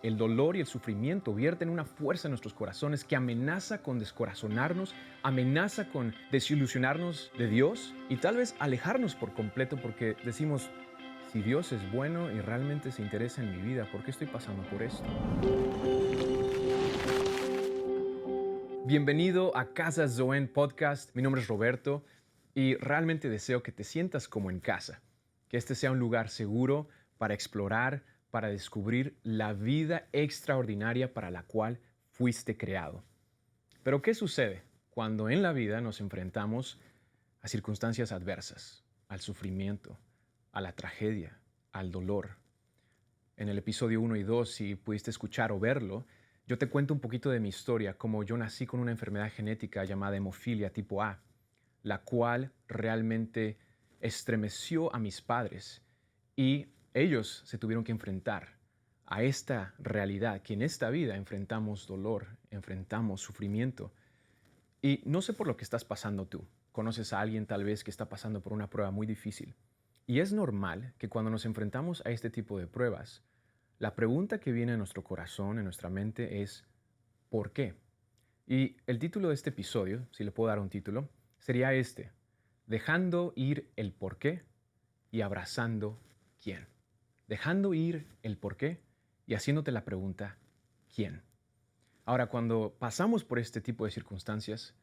El dolor y el sufrimiento vierten una fuerza en nuestros corazones que amenaza con descorazonarnos, amenaza con desilusionarnos de Dios y tal vez alejarnos por completo porque decimos, si Dios es bueno y realmente se interesa en mi vida, ¿por qué estoy pasando por esto? Bienvenido a Casa Zoen Podcast. Mi nombre es Roberto y realmente deseo que te sientas como en casa, que este sea un lugar seguro para explorar, para descubrir la vida extraordinaria para la cual fuiste creado. Pero ¿qué sucede cuando en la vida nos enfrentamos a circunstancias adversas, al sufrimiento, a la tragedia, al dolor? En el episodio 1 y 2, si pudiste escuchar o verlo, yo te cuento un poquito de mi historia, cómo yo nací con una enfermedad genética llamada hemofilia tipo A, la cual realmente estremeció a mis padres y ellos se tuvieron que enfrentar a esta realidad, que en esta vida enfrentamos dolor, enfrentamos sufrimiento. Y no sé por lo que estás pasando tú. Conoces a alguien tal vez que está pasando por una prueba muy difícil. Y es normal que cuando nos enfrentamos a este tipo de pruebas, la pregunta que viene a nuestro corazón, en nuestra mente, es ¿por qué? Y el título de este episodio, si le puedo dar un título, sería este: Dejando ir el por qué y abrazando quién. Dejando ir el por qué y haciéndote la pregunta ¿quién? Ahora, cuando pasamos por este tipo de circunstancias,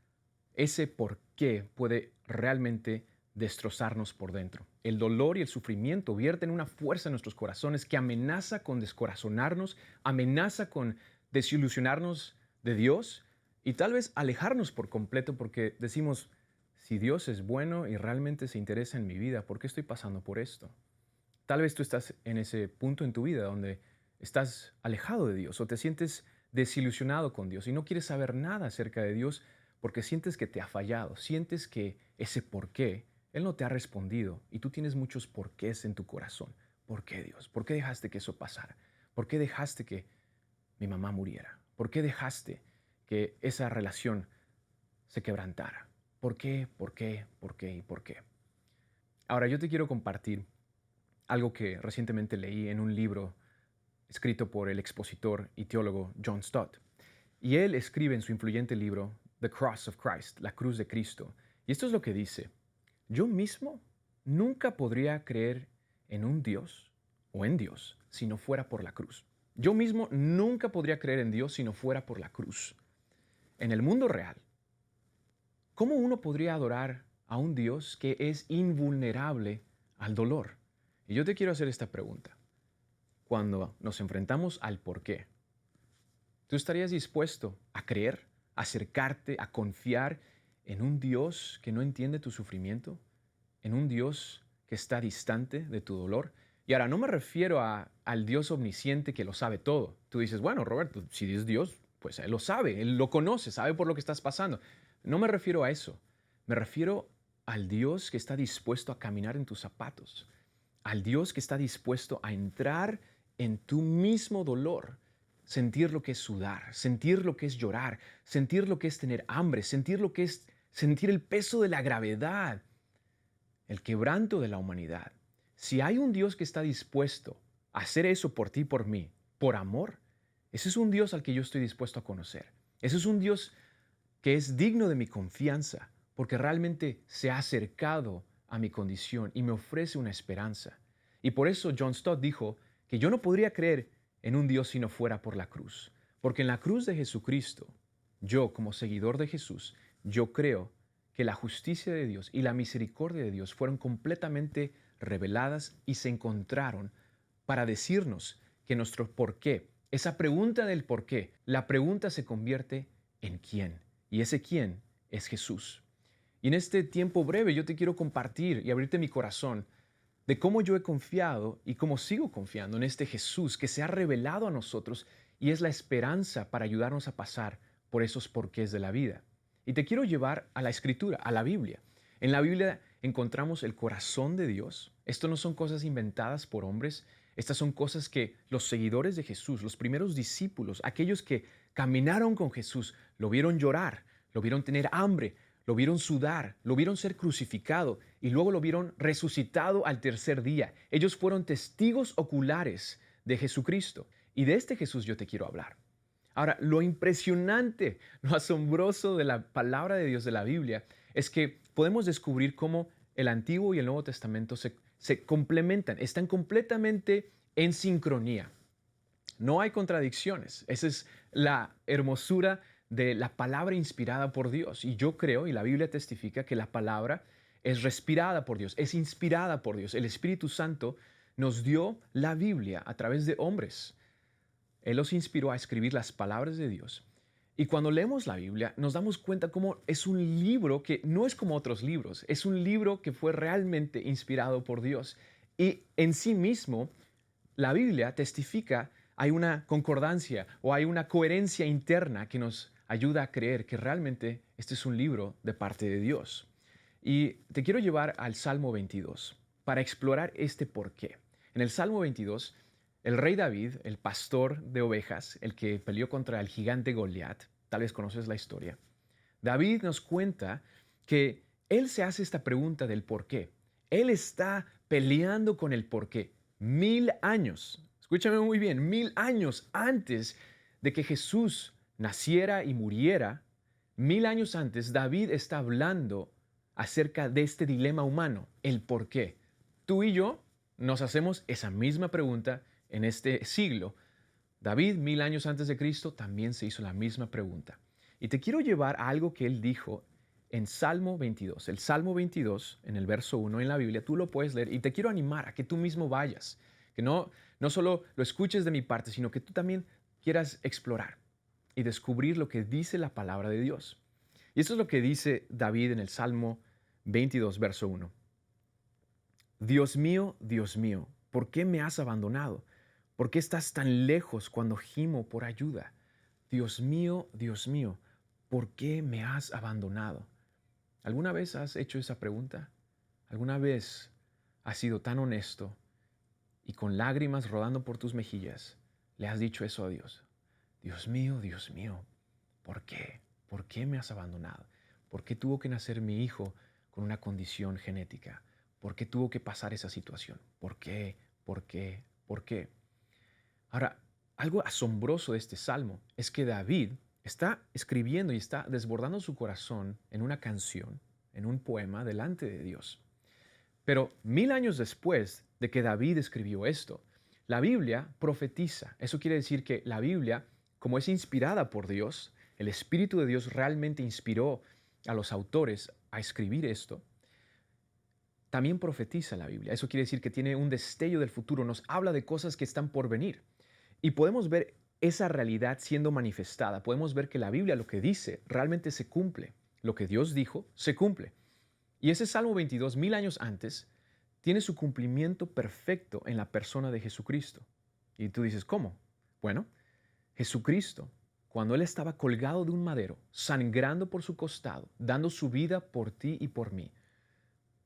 ese por qué puede realmente destrozarnos por dentro. El dolor y el sufrimiento vierten una fuerza en nuestros corazones que amenaza con descorazonarnos, amenaza con desilusionarnos de Dios y tal vez alejarnos por completo porque decimos, si Dios es bueno y realmente se interesa en mi vida, ¿por qué estoy pasando por esto? Tal vez tú estás en ese punto en tu vida donde estás alejado de Dios o te sientes desilusionado con Dios y no quieres saber nada acerca de Dios porque sientes que te ha fallado, sientes que ese por qué, Él no te ha respondido y tú tienes muchos porqués en tu corazón. ¿Por qué, Dios? ¿Por qué dejaste que eso pasara? ¿Por qué dejaste que mi mamá muriera? ¿Por qué dejaste que esa relación se quebrantara? ¿Por qué? ¿Por qué? ¿Por qué? ¿Y por qué? Ahora yo te quiero compartir algo que recientemente leí en un libro escrito por el expositor y teólogo John Stott. Y él escribe en su influyente libro The Cross of Christ, la cruz de Cristo. Y esto es lo que dice: yo mismo nunca podría creer en un Dios o en Dios si no fuera por la cruz. Yo mismo nunca podría creer en Dios si no fuera por la cruz. En el mundo real, ¿cómo uno podría adorar a un Dios que es invulnerable al dolor? Y yo te quiero hacer esta pregunta. Cuando nos enfrentamos al por qué, ¿tú estarías dispuesto a creer, a acercarte, a confiar en un Dios que no entiende tu sufrimiento? ¿En un Dios que está distante de tu dolor? Y ahora no me refiero al Dios omnisciente que lo sabe todo. Tú dices, bueno, Roberto, si es Dios, pues Él lo sabe, Él lo conoce, sabe por lo que estás pasando. No me refiero a eso. Me refiero al Dios que está dispuesto a caminar en tus zapatos, al Dios que está dispuesto a entrar en tu mismo dolor, sentir lo que es sudar, sentir lo que es llorar, sentir lo que es tener hambre, sentir lo que es sentir el peso de la gravedad, el quebranto de la humanidad. Si hay un Dios que está dispuesto a hacer eso por ti y por mí, por amor, ese es un Dios al que yo estoy dispuesto a conocer. Ese es un Dios que es digno de mi confianza, porque realmente se ha acercado a mi condición y me ofrece una esperanza. Y por eso John Stott dijo que yo no podría creer en un Dios si no fuera por la cruz, porque en la cruz de Jesucristo, yo como seguidor de Jesús, yo creo que la justicia de Dios y la misericordia de Dios fueron completamente reveladas y se encontraron para decirnos que nuestro por qué, esa pregunta del por qué, la pregunta se convierte en quién. Y ese quién es Jesús. Y en este tiempo breve yo te quiero compartir y abrirte mi corazón de cómo yo he confiado y cómo sigo confiando en este Jesús que se ha revelado a nosotros y es la esperanza para ayudarnos a pasar por esos porqués de la vida. Y te quiero llevar a la Escritura, a la Biblia. En la Biblia encontramos el corazón de Dios. Esto no son cosas inventadas por hombres. Estas son cosas que los seguidores de Jesús, los primeros discípulos, aquellos que caminaron con Jesús, lo vieron llorar, lo vieron tener hambre, lo vieron sudar, lo vieron ser crucificado y luego lo vieron resucitado al tercer día. Ellos fueron testigos oculares de Jesucristo. Y de este Jesús yo te quiero hablar. Ahora, lo impresionante, lo asombroso de la palabra de Dios de la Biblia es que podemos descubrir cómo el Antiguo y el Nuevo Testamento se complementan, están completamente en sincronía. No hay contradicciones. Esa es la hermosura de la palabra inspirada por Dios. Y yo creo, y la Biblia testifica, que la palabra es respirada por Dios, es inspirada por Dios. El Espíritu Santo nos dio la Biblia a través de hombres. Él los inspiró a escribir las palabras de Dios. Y cuando leemos la Biblia, nos damos cuenta cómo es un libro que no es como otros libros. Es un libro que fue realmente inspirado por Dios. Y en sí mismo, la Biblia testifica, hay una concordancia o hay una coherencia interna que nos ayuda a creer que realmente este es un libro de parte de Dios. Y te quiero llevar al Salmo 22 para explorar este porqué. En el Salmo 22, el rey David, el pastor de ovejas, el que peleó contra el gigante Goliat, tal vez conoces la historia, David nos cuenta que él se hace esta pregunta del por qué. Él está peleando con el por qué. 1000 años, escúchame muy bien, 1000 años antes de que Jesús naciera y muriera, 1000 años antes, David está hablando acerca de este dilema humano, el por qué. Tú y yo nos hacemos esa misma pregunta en este siglo. David, 1000 años antes de Cristo, también se hizo la misma pregunta. Y te quiero llevar a algo que él dijo en Salmo 22. El Salmo 22, en el verso 1 en la Biblia, tú lo puedes leer y te quiero animar a que tú mismo vayas, que no solo lo escuches de mi parte, sino que tú también quieras explorar y descubrir lo que dice la palabra de Dios. Y esto es lo que dice David en el Salmo 22, verso 1. Dios mío, ¿por qué me has abandonado? ¿Por qué estás tan lejos cuando gimo por ayuda? Dios mío, ¿por qué me has abandonado? ¿Alguna vez has hecho esa pregunta? ¿Alguna vez has sido tan honesto y con lágrimas rodando por tus mejillas le has dicho eso a Dios? Dios mío, ¿por qué? ¿Por qué me has abandonado? ¿Por qué tuvo que nacer mi hijo con una condición genética? ¿Por qué tuvo que pasar esa situación? ¿Por qué? ¿Por qué? ¿Por qué? Ahora, algo asombroso de este salmo es que David está escribiendo y está desbordando su corazón en una canción, en un poema delante de Dios. Pero 1000 años después de que David escribió esto, la Biblia profetiza. Eso quiere decir que la Biblia, como es inspirada por Dios, el Espíritu de Dios realmente inspiró a los autores a escribir esto, también profetiza la Biblia. Eso quiere decir que tiene un destello del futuro, nos habla de cosas que están por venir. Y podemos ver esa realidad siendo manifestada. Podemos ver que la Biblia lo que dice realmente se cumple. Lo que Dios dijo se cumple. Y ese Salmo 22, 1000 años antes, tiene su cumplimiento perfecto en la persona de Jesucristo. Y tú dices, ¿cómo? Bueno, Jesucristo, cuando Él estaba colgado de un madero, sangrando por su costado, dando su vida por ti y por mí,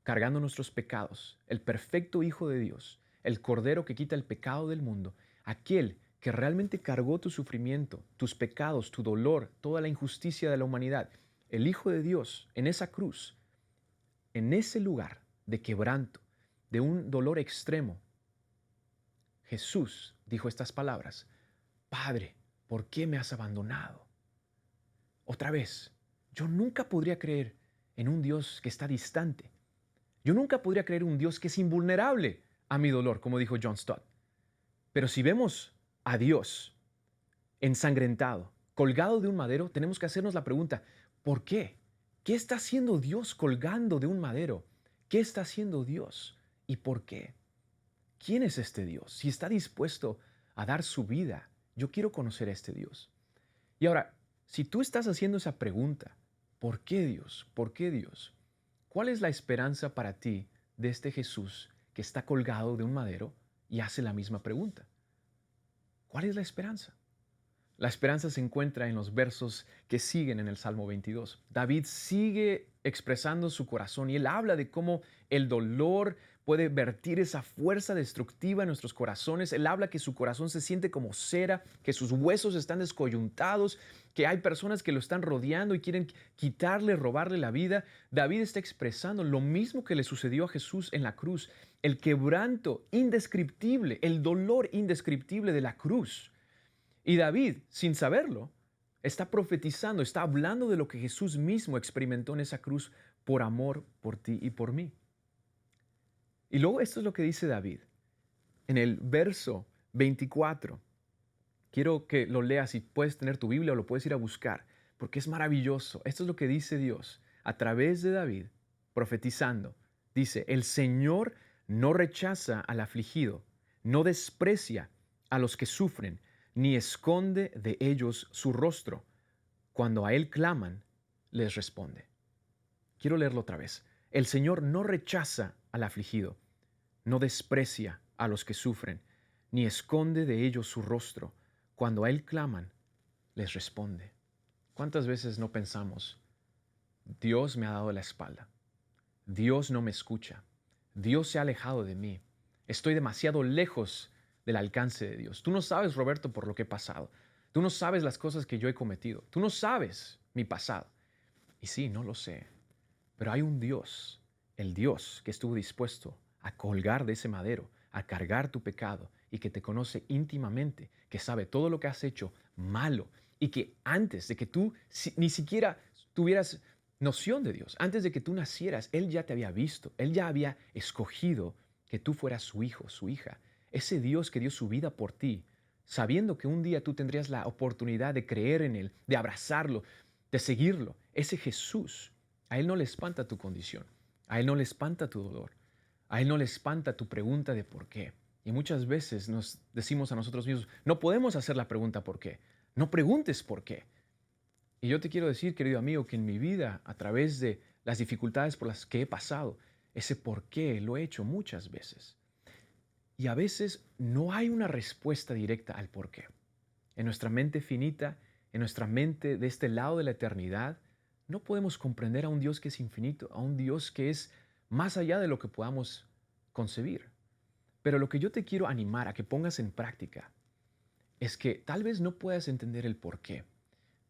cargando nuestros pecados, el perfecto Hijo de Dios, el Cordero que quita el pecado del mundo, aquel que realmente cargó tu sufrimiento, tus pecados, tu dolor, toda la injusticia de la humanidad, el Hijo de Dios en esa cruz, en ese lugar de quebranto, de un dolor extremo, Jesús dijo estas palabras: Padre, ¿por qué me has abandonado? Otra vez, yo nunca podría creer en un Dios que está distante. Yo nunca podría creer en un Dios que es invulnerable a mi dolor, como dijo John Stott. Pero si vemos a Dios ensangrentado, colgado de un madero, tenemos que hacernos la pregunta, ¿por qué? ¿Qué está haciendo Dios colgando de un madero? ¿Qué está haciendo Dios? ¿Y por qué? ¿Quién es este Dios? Si está dispuesto a dar su vida, yo quiero conocer a este Dios. Y ahora, si tú estás haciendo esa pregunta, ¿por qué Dios? ¿Por qué Dios? ¿Cuál es la esperanza para ti de este Jesús que está colgado de un madero y hace la misma pregunta? ¿Cuál es la esperanza? La esperanza se encuentra en los versos que siguen en el Salmo 22. David sigue expresando su corazón y él habla de cómo el dolor puede vertir esa fuerza destructiva en nuestros corazones. Él habla que su corazón se siente como cera, que sus huesos están descoyuntados, que hay personas que lo están rodeando y quieren quitarle, robarle la vida. David está expresando lo mismo que le sucedió a Jesús en la cruz, el quebranto indescriptible, el dolor indescriptible de la cruz. Y David, sin saberlo, está profetizando, está hablando de lo que Jesús mismo experimentó en esa cruz por amor por ti y por mí. Y luego esto es lo que dice David. En el verso 24, quiero que lo leas y puedes tener tu Biblia o lo puedes ir a buscar, porque es maravilloso. Esto es lo que dice Dios a través de David, profetizando. Dice, el Señor no rechaza al afligido, no desprecia a los que sufren, ni esconde de ellos su rostro. Cuando a Él claman, les responde. Quiero leerlo otra vez. El Señor no rechaza al afligido, no desprecia a los que sufren, ni esconde de ellos su rostro. Cuando a Él claman, les responde. ¿Cuántas veces no pensamos, Dios me ha dado la espalda? Dios no me escucha. Dios se ha alejado de mí. Estoy demasiado lejos del alcance de Dios. Tú no sabes, Roberto, por lo que he pasado. Tú no sabes las cosas que yo he cometido. Tú no sabes mi pasado. Y sí, no lo sé. Pero hay un Dios, el Dios que estuvo dispuesto a colgar de ese madero, a cargar tu pecado y que te conoce íntimamente, que sabe todo lo que has hecho malo y que antes de que tú ni siquiera tuvieras noción de Dios, antes de que tú nacieras, Él ya te había visto, Él ya había escogido que tú fueras su hijo, su hija. Ese Dios que dio su vida por ti, sabiendo que un día tú tendrías la oportunidad de creer en Él, de abrazarlo, de seguirlo, ese Jesús, a Él no le espanta tu condición, a Él no le espanta tu dolor, a Él no le espanta tu pregunta de por qué. Y muchas veces nos decimos a nosotros mismos, no podemos hacer la pregunta por qué, no preguntes por qué. Y yo te quiero decir, querido amigo, que en mi vida, a través de las dificultades por las que he pasado, ese por qué lo he hecho muchas veces. Y a veces no hay una respuesta directa al por qué. En nuestra mente finita, en nuestra mente de este lado de la eternidad, no podemos comprender a un Dios que es infinito, a un Dios que es más allá de lo que podamos concebir. Pero lo que yo te quiero animar a que pongas en práctica es que tal vez no puedas entender el por qué,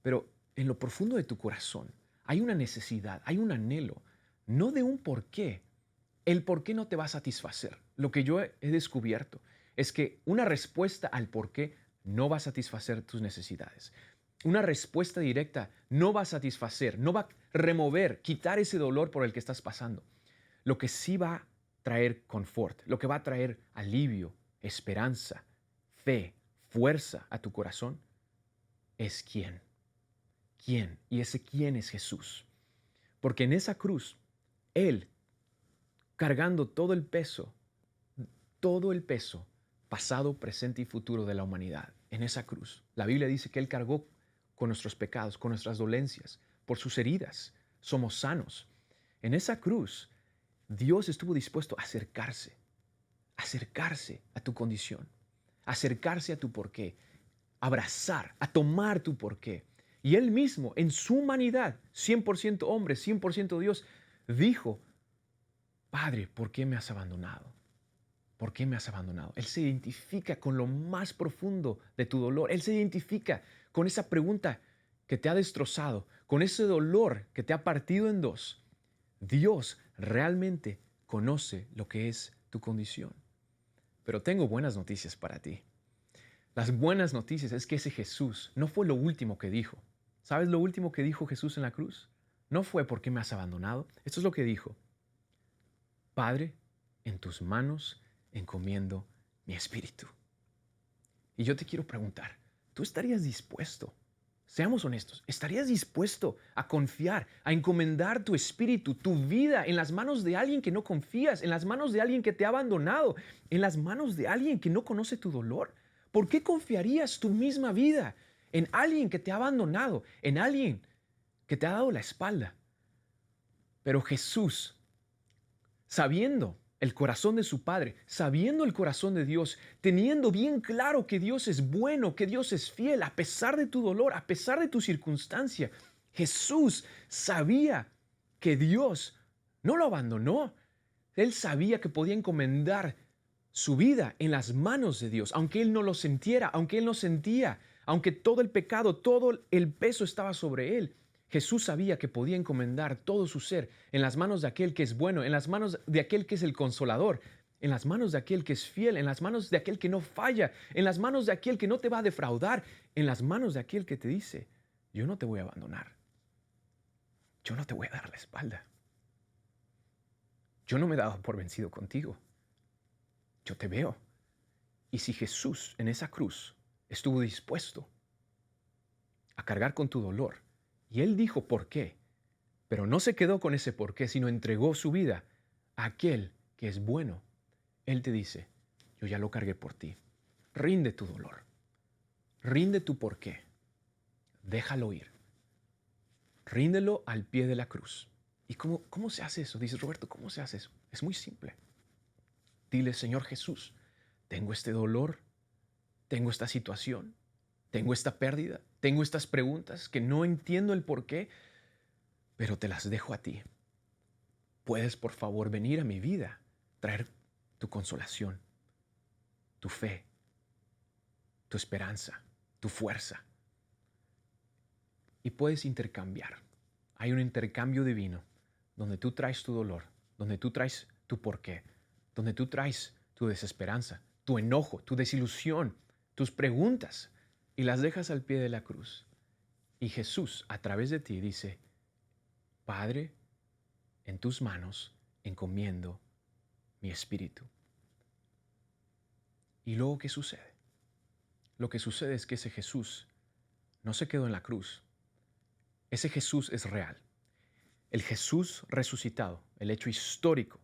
pero en lo profundo de tu corazón hay una necesidad, hay un anhelo, no de un por qué. El por qué no te va a satisfacer. Lo que yo he descubierto es que una respuesta al por qué no va a satisfacer tus necesidades. Una respuesta directa no va a satisfacer, no va a remover, quitar ese dolor por el que estás pasando. Lo que sí va a traer confort, lo que va a traer alivio, esperanza, fe, fuerza a tu corazón, es quién. ¿Quién? Y ese quién es Jesús. Porque en esa cruz, Él, cargando todo el peso, pasado, presente y futuro de la humanidad, en esa cruz. La Biblia dice que Él cargó con nuestros pecados, con nuestras dolencias, por sus heridas. Somos sanos. En esa cruz, Dios estuvo dispuesto a acercarse a tu condición, acercarse a tu porqué, abrazar, a tomar tu porqué. Y Él mismo, en su humanidad, 100% hombre, 100% Dios, dijo, Padre, ¿por qué me has abandonado? ¿Por qué me has abandonado? Él se identifica con lo más profundo de tu dolor. Él se identifica con esa pregunta que te ha destrozado, con ese dolor que te ha partido en dos. Dios realmente conoce lo que es tu condición. Pero tengo buenas noticias para ti. Las buenas noticias es que ese Jesús no fue lo último que dijo. ¿Sabes lo último que dijo Jesús en la cruz? No fue ¿por qué me has abandonado? Esto es lo que dijo. Padre, en tus manos encomiendo mi espíritu. Y yo te quiero preguntar, ¿tú estarías dispuesto? Seamos honestos, ¿estarías dispuesto a confiar, a encomendar tu espíritu, tu vida en las manos de alguien que no confías, en las manos de alguien que te ha abandonado, en las manos de alguien que no conoce tu dolor? ¿Por qué confiarías tu misma vida en alguien que te ha abandonado, en alguien que te ha dado la espalda? Pero Jesús, sabiendo el corazón de su Padre, sabiendo el corazón de Dios, teniendo bien claro que Dios es bueno, que Dios es fiel, a pesar de tu dolor, a pesar de tu circunstancia, Jesús sabía que Dios no lo abandonó. Él sabía que podía encomendar su vida en las manos de Dios, aunque él no lo sintiera, aunque él no sentía, aunque todo el pecado, todo el peso estaba sobre él. Jesús sabía que podía encomendar todo su ser en las manos de aquel que es bueno, en las manos de aquel que es el consolador, en las manos de aquel que es fiel, en las manos de aquel que no falla, en las manos de aquel que no te va a defraudar, en las manos de aquel que te dice, yo no te voy a abandonar, yo no te voy a dar la espalda, yo no me he dado por vencido contigo, yo te veo. Y si Jesús en esa cruz estuvo dispuesto a cargar con tu dolor, y Él dijo por qué, pero no se quedó con ese por qué, sino entregó su vida a aquel que es bueno, Él te dice, yo ya lo cargué por ti. Rinde tu dolor, rinde tu por qué, déjalo ir, ríndelo al pie de la cruz. ¿Y cómo se hace eso? Dices, Roberto, ¿cómo se hace eso? Es muy simple. Dile, Señor Jesús, tengo este dolor, tengo esta situación, tengo esta pérdida, tengo estas preguntas que no entiendo el por qué, pero te las dejo a ti. ¿Puedes, por favor, venir a mi vida, traer tu consolación, tu fe, tu esperanza, tu fuerza? Y puedes intercambiar. Hay un intercambio divino donde tú traes tu dolor, donde tú traes tu porqué, donde tú traes tu desesperanza, tu enojo, tu desilusión, tus preguntas y las dejas al pie de la cruz. Y Jesús, a través de ti, dice, Padre, en tus manos encomiendo mi espíritu. ¿Y luego qué sucede? Lo que sucede es que ese Jesús no se quedó en la cruz. Ese Jesús es real. El Jesús resucitado, el hecho histórico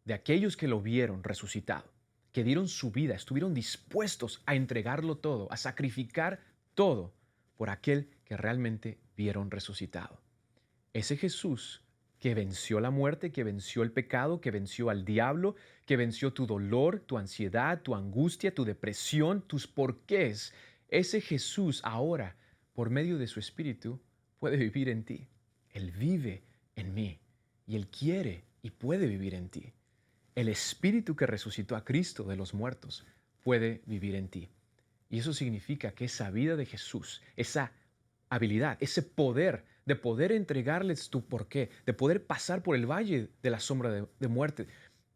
de aquellos que lo vieron resucitado, que dieron su vida, estuvieron dispuestos a entregarlo todo, a sacrificar todo por aquel que realmente vieron resucitado. Ese Jesús que venció la muerte, que venció el pecado, que venció al diablo, que venció tu dolor, tu ansiedad, tu angustia, tu depresión, tus porqués. Ese Jesús ahora, por medio de su Espíritu, puede vivir en ti. Él vive en mí y Él quiere y puede vivir en ti. El Espíritu que resucitó a Cristo de los muertos puede vivir en ti. Y eso significa que esa vida de Jesús, esa habilidad, ese poder de poder entregarles tu porqué, de poder pasar por el valle de la sombra de muerte,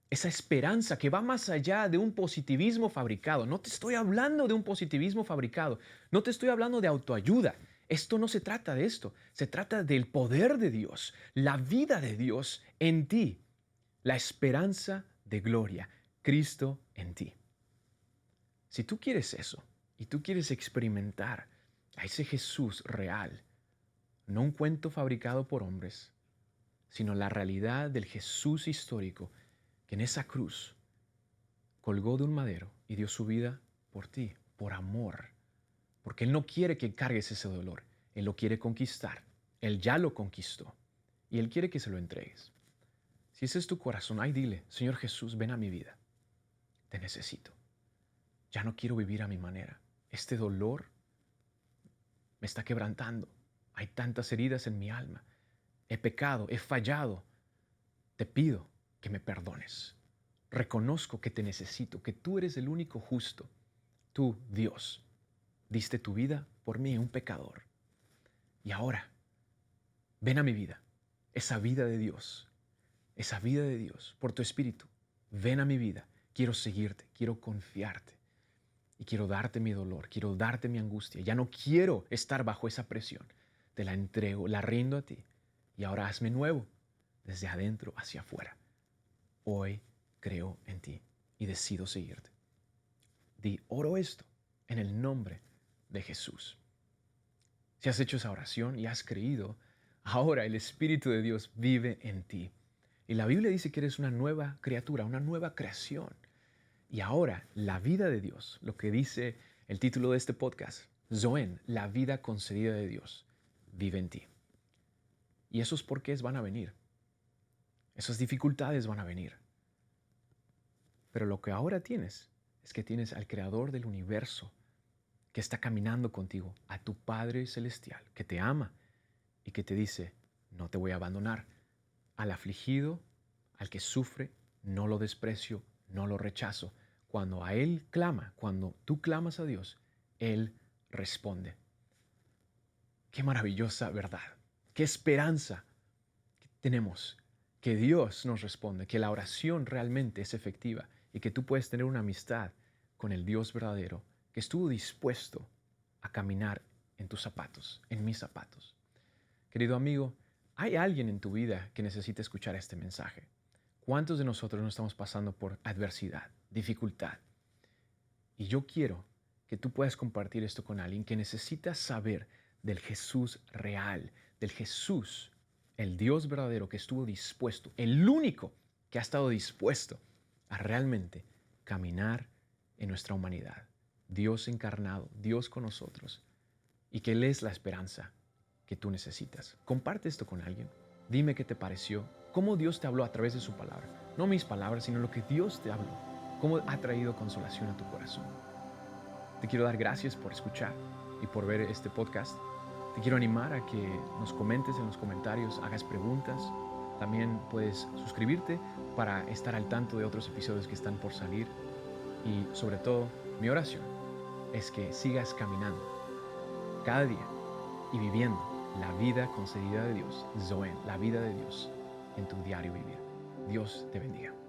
esa esperanza que va más allá de un positivismo fabricado. No te estoy hablando de un positivismo fabricado, no te estoy hablando de autoayuda. Esto no se trata de esto, se trata del poder de Dios, la vida de Dios en ti, la esperanza de gloria, Cristo en ti. Si tú quieres eso y tú quieres experimentar a ese Jesús real, no un cuento fabricado por hombres, sino la realidad del Jesús histórico que en esa cruz colgó de un madero y dio su vida por ti, por amor, porque Él no quiere que cargues ese dolor, Él lo quiere conquistar, Él ya lo conquistó y Él quiere que se lo entregues. Si ese es tu corazón, ay, dile, Señor Jesús, ven a mi vida, te necesito, ya no quiero vivir a mi manera, este dolor me está quebrantando, hay tantas heridas en mi alma, he pecado, he fallado, te pido que me perdones. Reconozco que te necesito, que tú eres el único justo. Tú, Dios, diste tu vida por mí, un pecador. Y ahora, ven a mi vida, esa vida de Dios, por tu Espíritu. Ven a mi vida, quiero seguirte, quiero confiarte. Y quiero darte mi dolor, quiero darte mi angustia. Ya no quiero estar bajo esa presión. Te la entrego, la rindo a ti. Y ahora hazme nuevo, desde adentro hacia afuera. Hoy creo en ti y decido seguirte. Oro esto en el nombre de Jesús. Si has hecho esa oración y has creído, ahora el Espíritu de Dios vive en ti. Y la Biblia dice que eres una nueva criatura, una nueva creación. Y ahora la vida de Dios, lo que dice el título de este podcast, Zoen, la vida concedida de Dios, vive en ti. Y esos porqués van a venir. Esas dificultades van a venir. Pero lo que ahora tienes es que tienes al Creador del universo que está caminando contigo, a tu Padre Celestial, que te ama y que te dice, no te voy a abandonar. Al afligido, al que sufre, no lo desprecio, no lo rechazo. Cuando a Él clama, cuando tú clamas a Dios, Él responde. Qué maravillosa verdad, qué esperanza tenemos, que Dios nos responde, que la oración realmente es efectiva y que tú puedes tener una amistad con el Dios verdadero que estuvo dispuesto a caminar en tus zapatos, en mis zapatos. Querido amigo, ¿hay alguien en tu vida que necesite escuchar este mensaje? ¿Cuántos de nosotros no estamos pasando por adversidad, dificultad? Y yo quiero que tú puedas compartir esto con alguien que necesita saber del Jesús real, del Jesús, el Dios verdadero que estuvo dispuesto, el único que ha estado dispuesto a realmente caminar en nuestra humanidad. Dios encarnado, Dios con nosotros, y que Él es la esperanza que tú necesitas. Comparte esto con alguien. Dime qué te pareció, cómo Dios te habló a través de su palabra. No mis palabras, sino lo que Dios te habló. Cómo ha traído consolación a tu corazón. Te quiero dar gracias por escuchar y por ver este podcast. Te quiero animar a que nos comentes en los comentarios, hagas preguntas. También puedes suscribirte para estar al tanto de otros episodios que están por salir. Y sobre todo, mi oración es que sigas caminando cada día y viviendo la vida concedida de Dios, Zoe, la vida de Dios en tu diario vivir. Dios te bendiga.